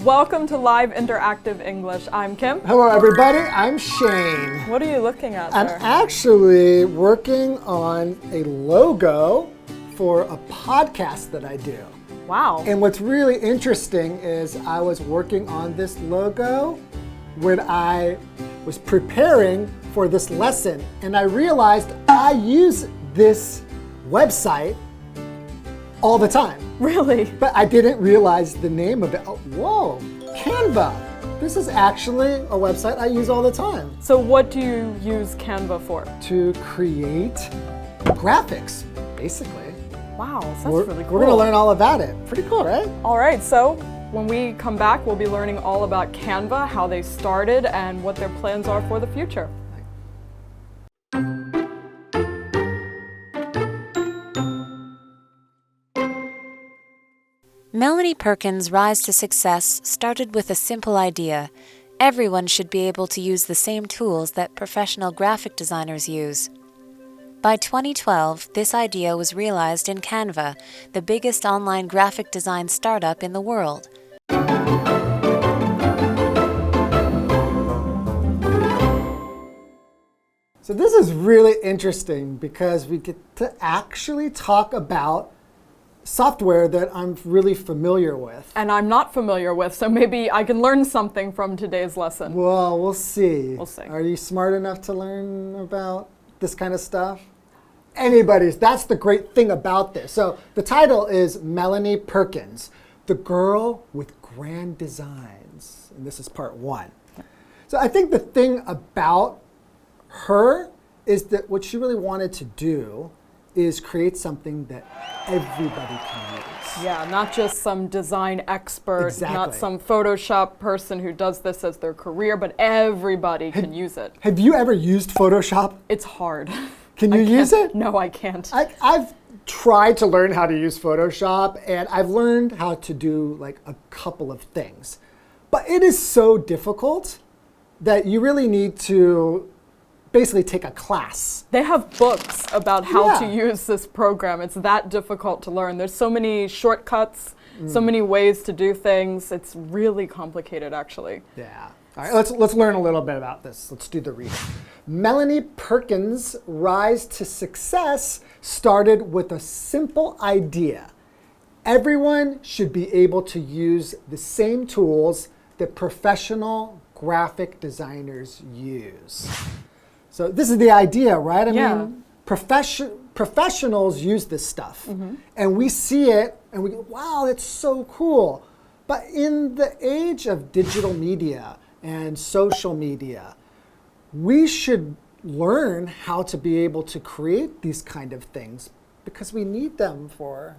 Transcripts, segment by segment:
Welcome to Live Interactive English. I'm Kim. Hello everybody, I'm Shane. What are you looking at I'm there? actually working on a logo for a podcast that I do. Wow. And what's really interesting is I was working on this logo when I was preparing for this lesson, and I realized I use this website all the time. Really? But I didn't realize the name of it. Oh, whoa, Canva. This is actually a website I use all the time. So what do you use Canva for? To create graphics, basically. Wow, that's really cool. We're going to learn all about it. Pretty cool, right? All right, so when we come back, we'll be learning all about Canva, how they started, and what their plans are for the future. Melanie Perkins' rise to success started with a simple idea. Everyone should be able to use the same tools that professional graphic designers use. By 2012, this idea was realized in Canva, the biggest online graphic design startup in the world. So this is really interesting because we get to actually talk about software that I'm really familiar with. And I'm not familiar with, so maybe I can learn something from today's lesson. Well, we'll see. We'll see. Are you smart enough to learn about this kind of stuff? Anybody's. That's the great thing about this. So the title is Melanie Perkins, the girl with grand designs. And this is part one. So I think the thing about her is that what she really wanted to do is create something that everybody can use. Yeah, not just some design expert, Exactly. not some Photoshop person who does this as their career, but everybody can use it. Have you ever used Photoshop? It's hard. Can you use it? No, I can't. I've tried to learn how to use Photoshop, and I've learned how to do like a couple of things. But it is so difficult that you really need to basically take a class. They have books about how to Yeah. use this program. It's that difficult to learn. There's so many shortcuts, so many ways to do things. It's really complicated, actually. Yeah. All right, let's learn a little bit about this. Let's do the reading. Melanie Perkins' rise to success started with a simple idea. Everyone should be able to use the same tools that professional graphic designers use. So this is the idea, right? I mean, professionals use this stuff. And we see it and we go, wow, that's so cool. But in the age of digital media and social media, we should learn how to be able to create these kind of things because we need them for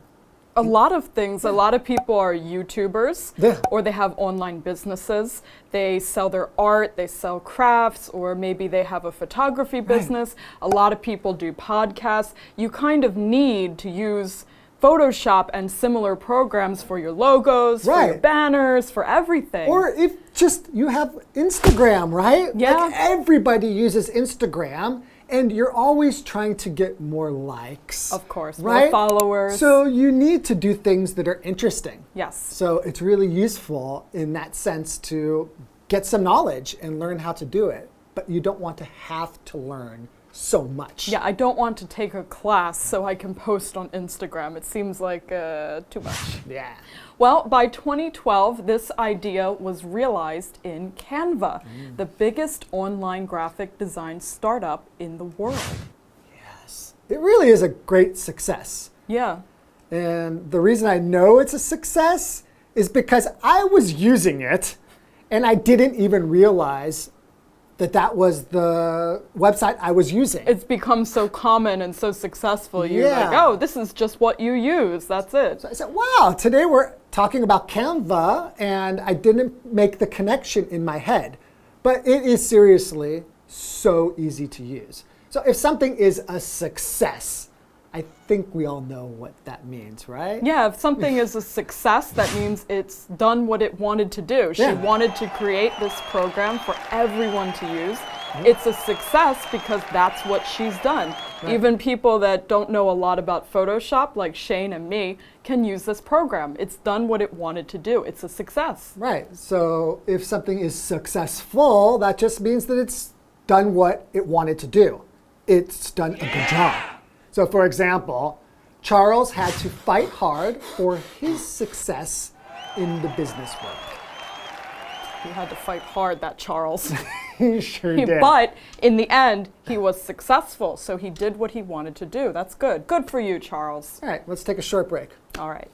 A lot of things. A lot of people are YouTubers, Yeah. or they have online businesses. They sell their art, they sell crafts, or maybe they have a photography business. A lot of people do podcasts. You kind of need to use Photoshop and similar programs for your logos, for your Right. banners, for everything. Or if just you have Instagram, right? Yeah. Like everybody uses Instagram, and you're always trying to get more likes. Of course, right? more followers. So you need to do things that are interesting. Yes. So it's really useful in that sense to get some knowledge and learn how to do it. But you don't want to have to learn so much. Yeah, I don't want to take a class so I can post on Instagram. It seems like too much. Yeah. Well, by 2012, this idea was realized in Canva, the biggest online graphic design startup in the world. Yes. It really is a great success. Yeah. And the reason I know it's a success is because I was using it and I didn't even realize that that was the website I was using. It's become so common and so successful. You're like, Yeah. oh, this is just what you use. That's it. So I said, wow, today we're talking about Canva, and I didn't make the connection in my head. But it is seriously so easy to use. So if something is a success, I think we all know what that means, right? Yeah, if something is a success, that means it's done what it wanted to do. She Yeah. wanted to create this program for everyone to use. It's a success because that's what she's done. Right. Even people that don't know a lot about Photoshop, like Shane and me, can use this program. It's done what it wanted to do. It's a success. Right. So if something is successful, that just means that it's done what it wanted to do. It's done a good job. So for example, Charles had to fight hard for his success in the business work. He had to fight hard, that Charles. He sure did. But in the end, he was successful. So he did what he wanted to do. That's good. Good for you, Charles. All right, let's take a short break. All right.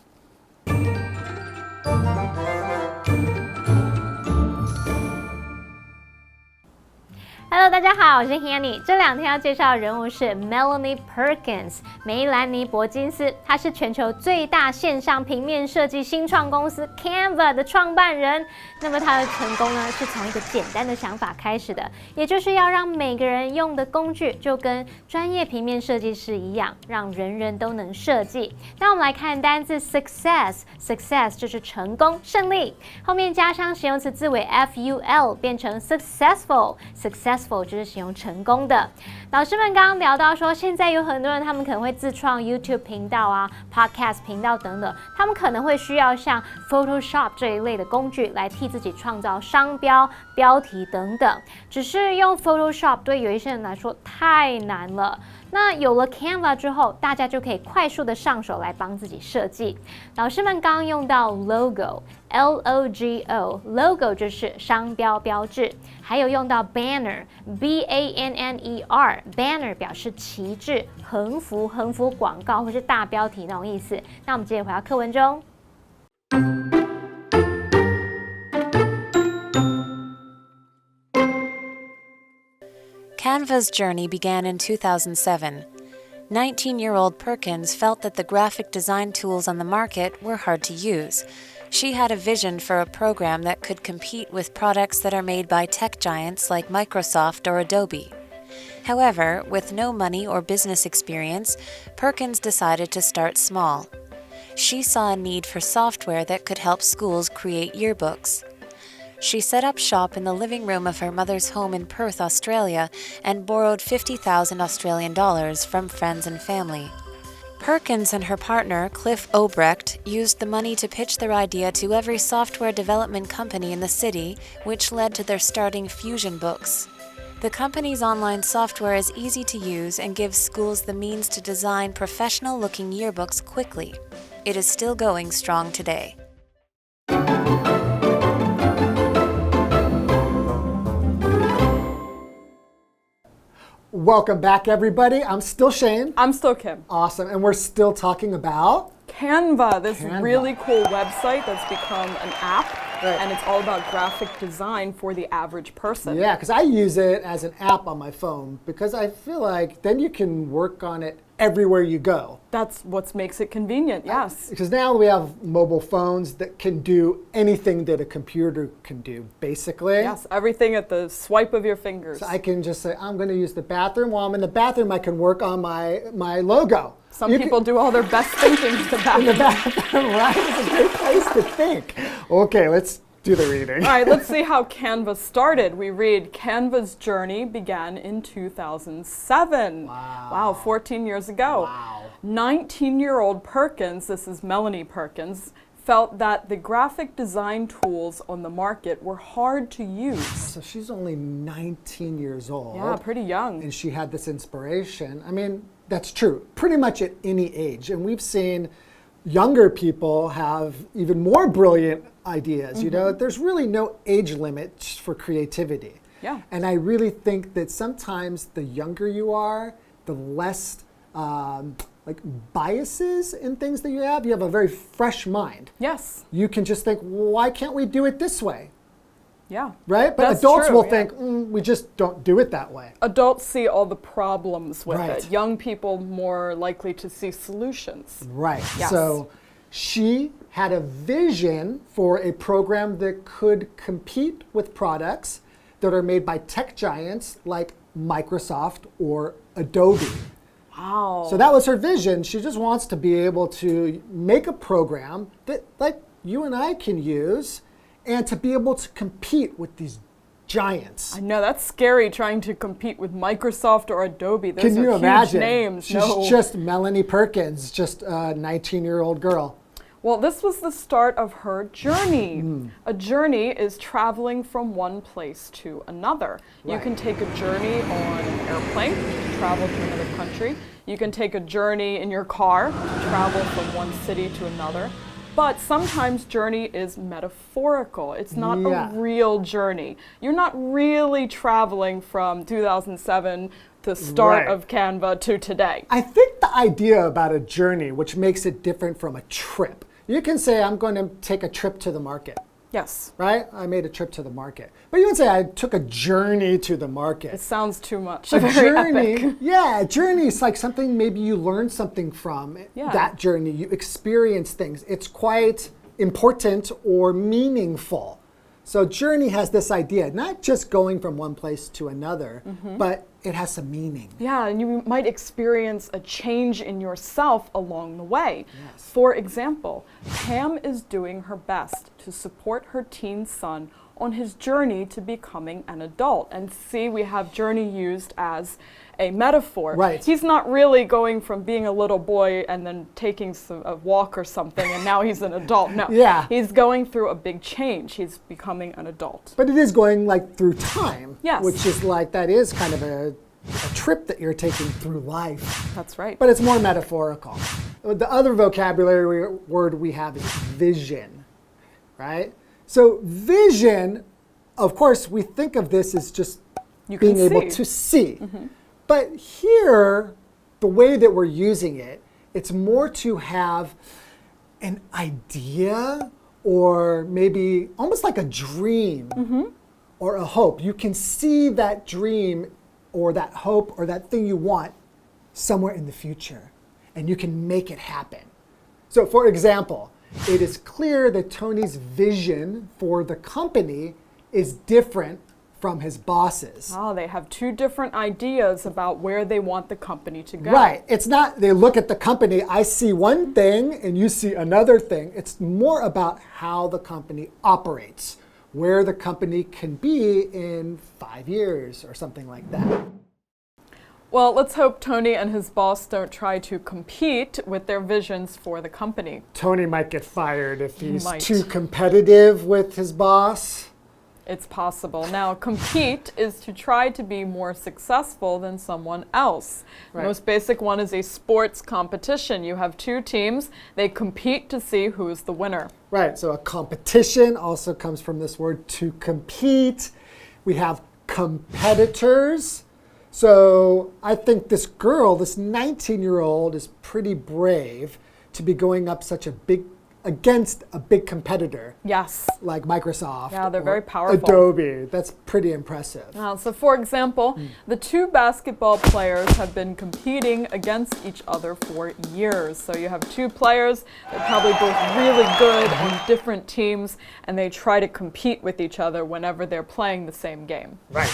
Hello， 大家好，我是 Hanny。这两天要介绍的人物是 Melanie Perkins， 梅兰妮·柏金斯。她是全球最大线上平面设计新创公司 Canva 的创办人。那么她的成功呢，是从一个简单的想法开始的，也就是要让每个人用的工具就跟专业平面设计师一样，让人人都能设计。那我们来看单字 success，success 就是成功、胜利，后面加上形容词字尾 ful 变成 successful。successful 就是形容成功的。老师们刚刚聊到说，现在有很多人他们可能会自创 YouTube 频道啊、Podcast 频道等等，他们可能会需要像 Photoshop 这一类的工具来替自己创造商标、标题等等。只是用 Photoshop 对有一些人来说太难了。那有了 Canva 之后，大家就可以快速的上手来帮自己设计。老师们刚刚用到 logo。Logo 就是商标标志，还有用到 banner，banner banner 表示旗帜、横幅广告或是大标题那种意思。那我们接着回到课文中。Canva's journey began in 2007. 19-year-old Perkins felt that the graphic design tools on the market were hard to use. She had a vision for a program that could compete with products that are made by tech giants like Microsoft or Adobe. However, with no money or business experience, Perkins decided to start small. She saw a need for software that could help schools create yearbooks. She set up shop in the living room of her mother's home in Perth, Australia, and borrowed $50,000 Australian dollars from friends and family. Perkins and her partner, Cliff Obrecht, used the money to pitch their idea to every software development company in the city, which led to their starting Fusion Books. The company's online software is easy to use and gives schools the means to design professional-looking yearbooks quickly. It is still going strong today. Welcome back, everybody. I'm still Shane. I'm still Kim. Awesome. And we're still talking about Canva, this Canva. really cool website that's become an app. Right. And it's all about graphic design for the average person. Yeah, because I use it as an app on my phone because I feel like then you can work on it everywhere you go. That's what makes it convenient, yes. Because now we have mobile phones that can do anything that a computer can do, basically. Yes, everything at the swipe of your fingers. So I can just say, I'm going to use the bathroom. While I'm in the bathroom, I can work on my logo. Some people do all their best thinking in the bathroom. In the bathroom, right? It's a great place to think. Okay, let's do the reading. All right, let's see how Canva started. We read, Canva's journey began in 2007. Wow, 14 years ago. Wow. 19-year-old Perkins, this is Melanie Perkins, felt that the graphic design tools on the market were hard to use. So she's only 19 years old. Yeah, pretty young. And she had this inspiration. I mean, that's true, pretty much at any age. And we've seen younger people have even more brilliant ideas. You know, there's really no age limit for creativity. Yeah. And I really think that sometimes the younger you are, the less like biases in things that you have. You have a very fresh mind. Yes. You can just think, why can't we do it this way? Yeah. Right? But That's adults true, will yeah. think, we just don't do it that way. Adults see all the problems with Right. it. Young people more likely to see solutions. Right. Yes. So she had a vision for a program that could compete with products that are made by tech giants like Microsoft or Adobe. Wow. So that was her vision. She just wants to be able to make a program that like you and I can use and to be able to compete with these giants. I know, that's scary trying to compete with Microsoft or Adobe. Those Can you are imagine? huge names. She's just Melanie Perkins, just a 19-year-old girl. Well, this was the start of her journey. A journey is traveling from one place to another. Right. You can take a journey on an airplane to travel to another country. You can take a journey in your car to travel from one city to another. But sometimes journey is metaphorical. It's not a real journey. You're not really traveling from 2007, the start of Canva, to today. I think the idea about a journey, which makes it different from a trip. You can say, I'm going to take a trip to the market. Yes. Right? I made a trip to the market. But you can say, I took a journey to the market. It sounds too much. A Very journey, epic. yeah, a journey is like something maybe you learn something from that journey. You experience things. It's quite important or meaningful. So journey has this idea, not just going from one place to another, but it has some meaning. Yeah, and you might experience a change in yourself along the way. Yes. For example, Pam is doing her best to support her teen son on his journey to becoming an adult. And see, we have journey used as a metaphor. Right. He's not really going from being a little boy and then taking a walk or something and now he's an adult. No. Yeah. He's going through a big change. He's becoming an adult. But it is going like through time. Yes. Which is like, that is kind of a trip that you're taking through life. That's right. But it's more metaphorical. The other vocabulary word we have is vision, right? So vision, of course, we think of this as just being able to see. But here, the way that we're using it, it's more to have an idea or maybe almost like a dream or a hope. You can see that dream or that hope or that thing you want somewhere in the future, and you can make it happen. So for example, it is clear that Tony's vision for the company is different from his boss's. Oh, they have two different ideas about where they want the company to go. Right. It's not they look at the company, I see one thing and you see another thing. It's more about how the company operates, where the company can be in 5 years or something like that. Well, let's hope Tony and his boss don't try to compete with their visions for the company. Tony might get fired if he's Might. too competitive with his boss. It's possible. Now, compete is to try to be more successful than someone else. Right. The most basic one is a sports competition. You have two teams. They compete to see who's the winner. Right, so a competition also comes from this word to compete. We have competitors. So I think this girl, this 19-year-old, is pretty brave to be going up against a big competitor. Yes. Like Microsoft. Yeah, they're or very powerful. Adobe. That's pretty impressive. So for example, the two basketball players have been competing against each other for years. So you have two players, they're probably both really good on different teams, and they try to compete with each other whenever they're playing the same game. Right.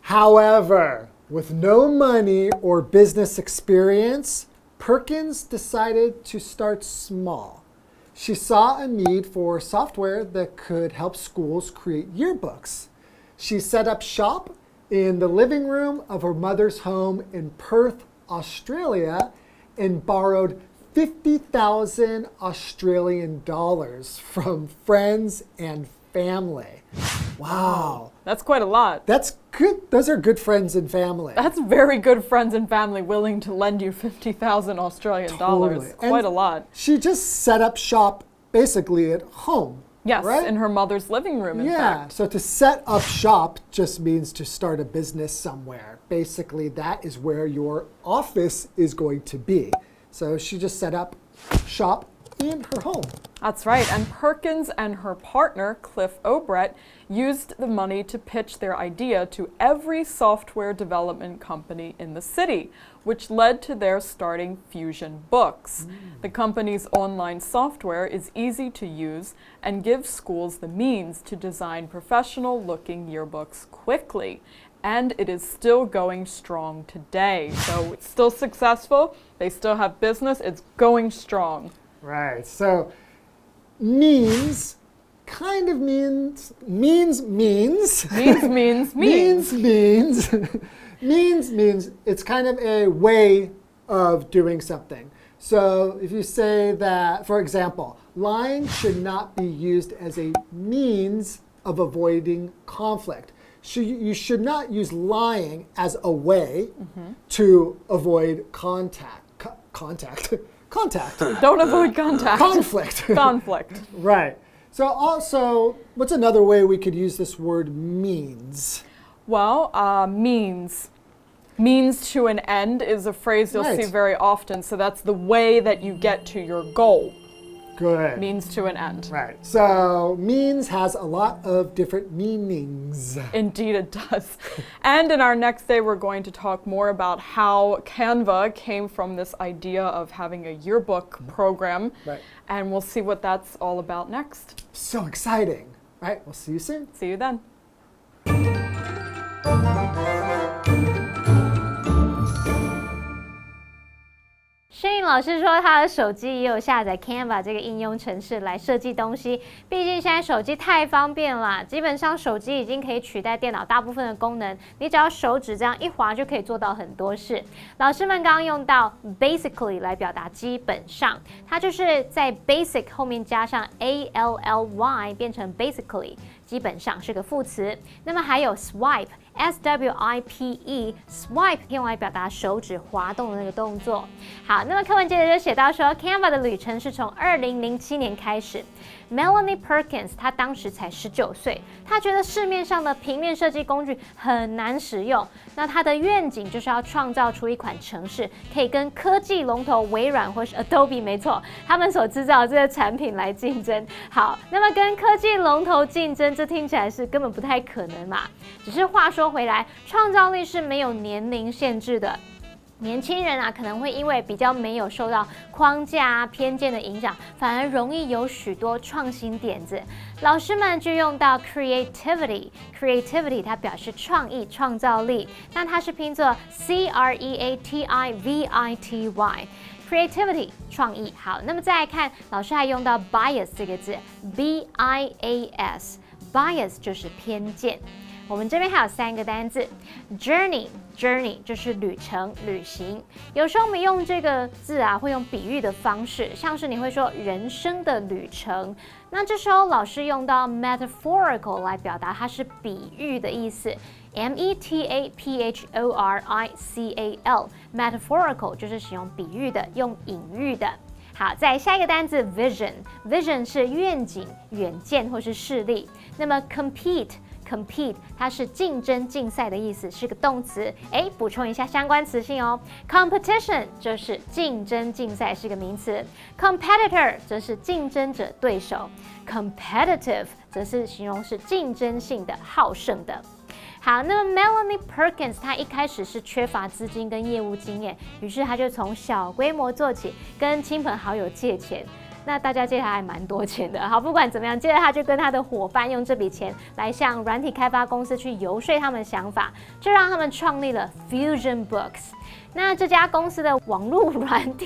However, with no money or business experience, Perkins decided to start small. She saw a need for software that could help schools create yearbooks. She set up shop in the living room of her mother's home in Perth, Australia, and borrowed 50,000 Australian dollars from friends and family. Wow. That's quite a lot. That's good. Those are good friends and family. That's very good friends and family willing to lend you 50,000 Australian dollars. Quite a lot. She just set up shop basically at home. Yes, right? in her mother's living room, in fact. So to set up shop just means to start a business somewhere. Basically, that is where your office is going to be. So she just set up shop in her home. That's right, and Perkins and her partner, Cliff Obret, used the money to pitch their idea to every software development company in the city, which led to their starting Fusion Books. The company's online software is easy to use and gives schools the means to design professional-looking yearbooks quickly. And it is still going strong today. So it's still successful, they still have business, it's going strong. Right, so means kind of means it's kind of a way of doing something. So if you say that, for example, lying should not be used as a means of avoiding conflict. You should not use lying as a way to avoid contact. Don't avoid contact. Conflict. Right. So also, what's another way we could use this word means? Well, means to an end is a phrase you'll see very often. So that's the way that you get to your goal. Good. Means to an end. Right. So means has a lot of different meanings. Indeed it does. And in our next day, we're going to talk more about how Canva came from this idea of having a yearbook program. Right. And we'll see what that's all about next. So exciting. Right. We'll see you soon. See you then. Shane 老师说，他的手机也有下载 Canva 这个应用程式来设计东西。毕竟现在手机太方便了，基本上手机已经可以取代电脑大部分的功能。你只要手指这样一滑，就可以做到很多事。老师们刚刚用到 basically 来表达基本上，它就是在 basic 后面加上 ally 变成 basically， 基本上是个副词。那么还有 swipe。SWIPE swipe 用来表达手指滑动的那个动作。好，那么课文接着就写到说 ，Canva 的旅程是从2007年开始。Melanie Perkins 她当时才19岁，她觉得市面上的平面设计工具很难使用，那她的愿景就是要创造出一款程式，可以跟科技龙头微软或是 Adobe 没错，他们所制造的这个产品来竞争。好，那么跟科技龙头竞争，这听起来是根本不太可能嘛。只是话说回来，创造力是没有年龄限制的。年轻人啊，可能会因为比较没有受到框架偏见的影响，反而容易有许多创新点子。老师们就用到 creativity 它表示创意、创造力，那它是拼作 creativity。creativity 创意。好，那么再来看，老师还用到 bias 这个字 bias 就是偏见。我们这边还有3个单字 journey 就是旅程、旅行。有时候我们用这个字啊，会用比喻的方式，像是你会说人生的旅程，那这时候老师用到 metaphorical 来表达它是比喻的意思。metaphorical metaphorical 就是使用比喻的，用隐喻的。好，再下一个单字 vision 是愿景、远见或是视力。那么 compete 它是竞争、竞赛的意思，是个动词。补充一下相关词性哦。competition 就是竞争、竞赛，是个名词。competitor 则是竞争者、对手。competitive 则是形容是竞争性的、好胜的。好，那么 Melanie Perkins 她一开始是缺乏资金跟业务经验，于是她就从小规模做起，跟亲朋好友借钱。那大家借他还蛮多钱的，好，不管怎么样，接着他就跟他的伙伴用这笔钱来向软体开发公司去游说他们的想法，就让他们创立了 Fusion Books。那这家公司的网络软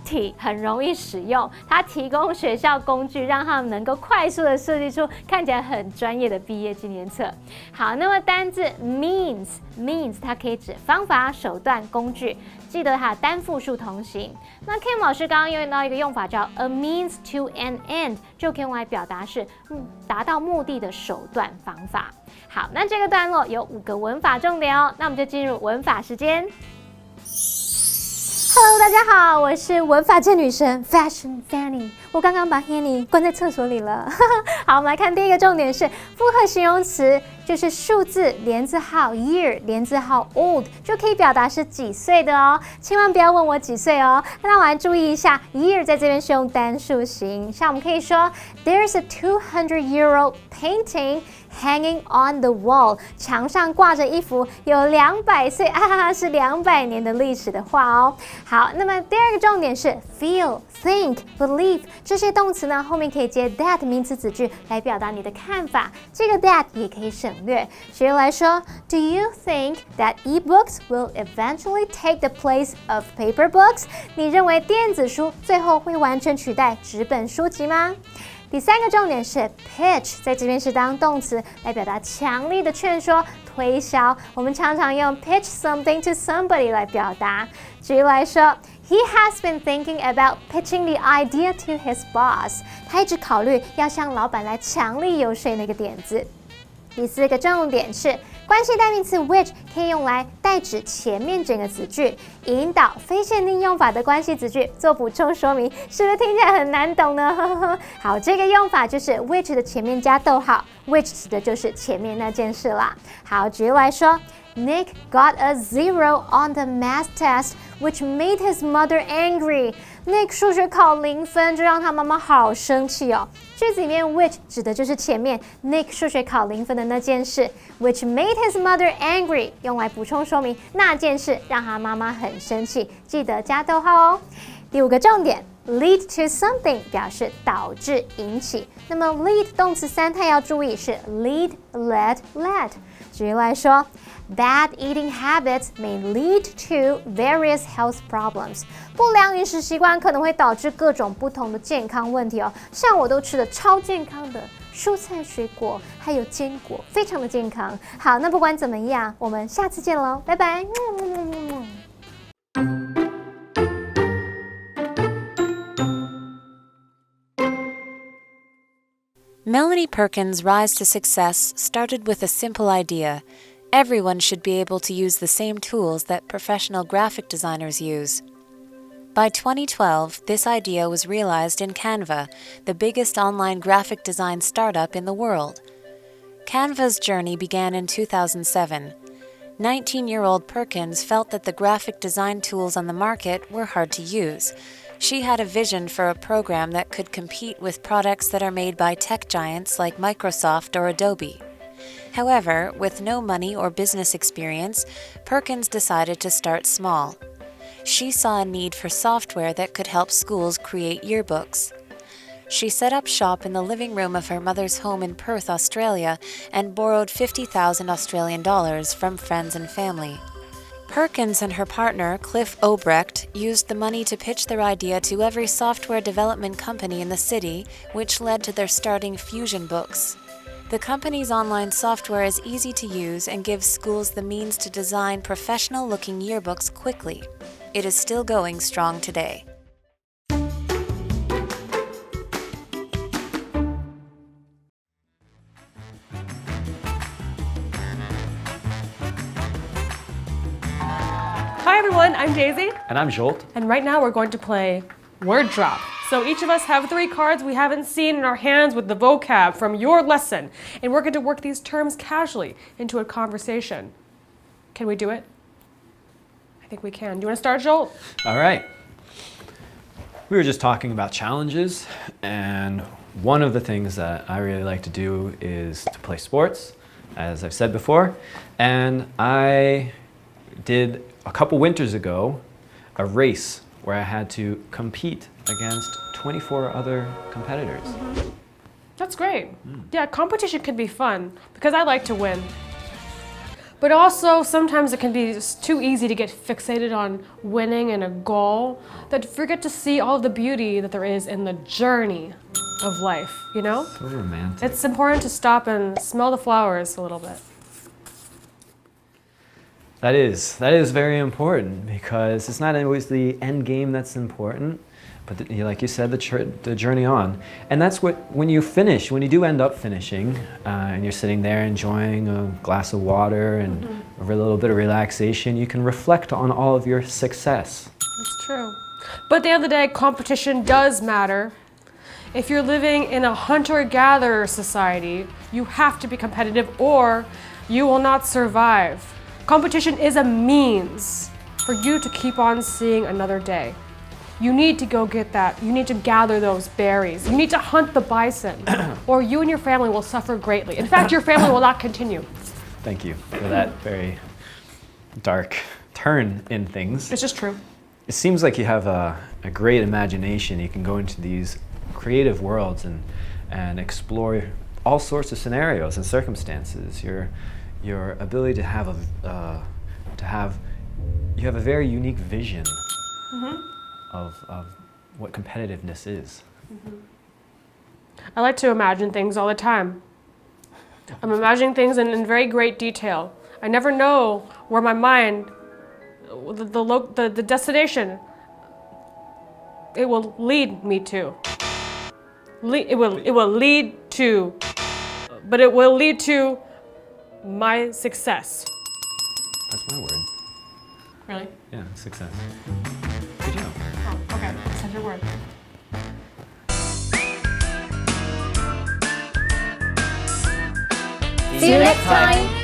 体很容易使用，它提供学校工具，让他们能够快速的设计出看起来很专业的毕业纪念册。好，那么单字 means 它可以指方法、手段、工具，记得它的单复数同形。那 Kim 老师刚刚用到一个用法叫 a means to an end， 就可以用来表达是达到目的的手段、方法。好，那这个段落有5个文法重点哦，那我们就进入文法时间。Hello， 大家好，我是文法界女神 Fashion Fanny。我刚刚把 Hanny 关在厕所里了。好，我们来看第一个重点是复合形容词，就是数字连字号 year 连字号 old 就可以表达是几岁的哦。千万不要问我几岁哦。那我来注意一下 year 在这边是用单数型，像我们可以说 There's a 200-year-old painting hanging on the wall， 墙上挂着一幅有200岁是200年的历史的画哦。好，那么第二个重点是 feel、think、believe 这些动词呢，后面可以接 that 名词子句来表达你的看法。这个 that 也可以省省略。举例来说 ，Do you think that e-books will eventually take the place of paper books？ 你认为电子书最后会完全取代纸本书籍吗？第三个重点是 pitch， 在这边是当动词来表达强力的劝说、推销。我们常常用 pitch something to somebody 来表达。举例来说 ，He has been thinking about pitching the idea to his boss。他一直考虑要向老板来强力游说那个点子。第四个重点是关系代名词 which 可以用来代指前面整个子句，引导非限定用法的关系子句做补充说明，是不是听起来很难懂呢？好，这个用法就是 which 的前面加逗号 ，which 指的就是前面那件事啦。好，举例来说 ，Nick got a 0 on the math test, which made his mother angry. Nick 数学考0分，就让他妈妈好生气哦。句子里面 which 指的就是前面 Nick 数学考0分的那件事 ，which made his mother angry 用来补充说明那件事让他妈妈很生气，记得加逗号哦。第五个重点 lead to something 表示导致、引起。那么 lead 动词三态要注意是 lead、led。举例来说 ，Bad eating habits may lead to various health problems。不良饮食习惯可能会导致各种不同的健康问题哦。像我都吃的超健康的蔬菜、水果，还有坚果，非常的健康。好，那不管怎么样，我们下次见喽，拜拜。Melanie Perkins' rise to success started with a simple idea. Everyone should be able to use the same tools that professional graphic designers use. By 2012, this idea was realized in Canva, the biggest online graphic design startup in the world. Canva's journey began in 2007. 19-year-old Perkins felt that the graphic design tools on the market were hard to use. She had a vision for a program that could compete with products that are made by tech giants like Microsoft or Adobe. However, with no money or business experience, Perkins decided to start small. She saw a need for software that could help schools create yearbooks. She set up shop in the living room of her mother's home in Perth, Australia, and borrowed $50,000 Australian dollars from friends and family. Perkins and her partner, Cliff Obrecht, used the money to pitch their idea to every software development company in the city, which led to their starting Fusion Books. The company's online software is easy to use and gives schools the means to design professional-looking yearbooks quickly. It is still going strong today. Hi everyone, I'm Daisy. And I'm Zsolt. And right now we're going to play Word Drop. So each of us have 3 cards we haven't seen in our hands with the vocab from your lesson. And we're going to work these terms casually into a conversation. Can we do it? I think we can. Do you want to start, Zsolt? All right. We were just talking about challenges, and one of the things that I really like to do is to play sports, as I've said before. And I did a couple winters ago a race where I had to compete against 24 other competitors. That's great. Yeah, competition can be fun because I like to win. But also sometimes it can be just too easy to get fixated on winning and a goal that forget to see all the beauty that there is in the journey of life, you know? So romantic. It's important to stop and smell the flowers a little bit. That is very important because it's not always the end game that's important, but like you said, the journey on. And that's what, when you do end up finishing, and you're sitting there enjoying a glass of water and a little bit of relaxation, you can reflect on all of your success. That's true. But at the end of the day, competition does matter. If you're living in a hunter-gatherer society, you have to be competitive or you will not survive. Competition is a means for you to keep on seeing another day. You need to go get that. You need to gather those berries. You need to hunt the bison, or you and your family will suffer greatly. In fact, your family will not continue. Thank you for that very dark turn in things. It's just true. It seems like you have a great imagination. You can go into these creative worlds and explore all sorts of scenarios and circumstances. Your ability to have you have a very unique vision of what competitiveness is. I like to imagine things all the time. I'm imagining things in very great detail. I never know where my mind, the destination, it will lead me to. It will lead to, but it will lead to my success. That's my word. Really? Yeah, success. Good job. Oh, okay. That's your word. See you next time.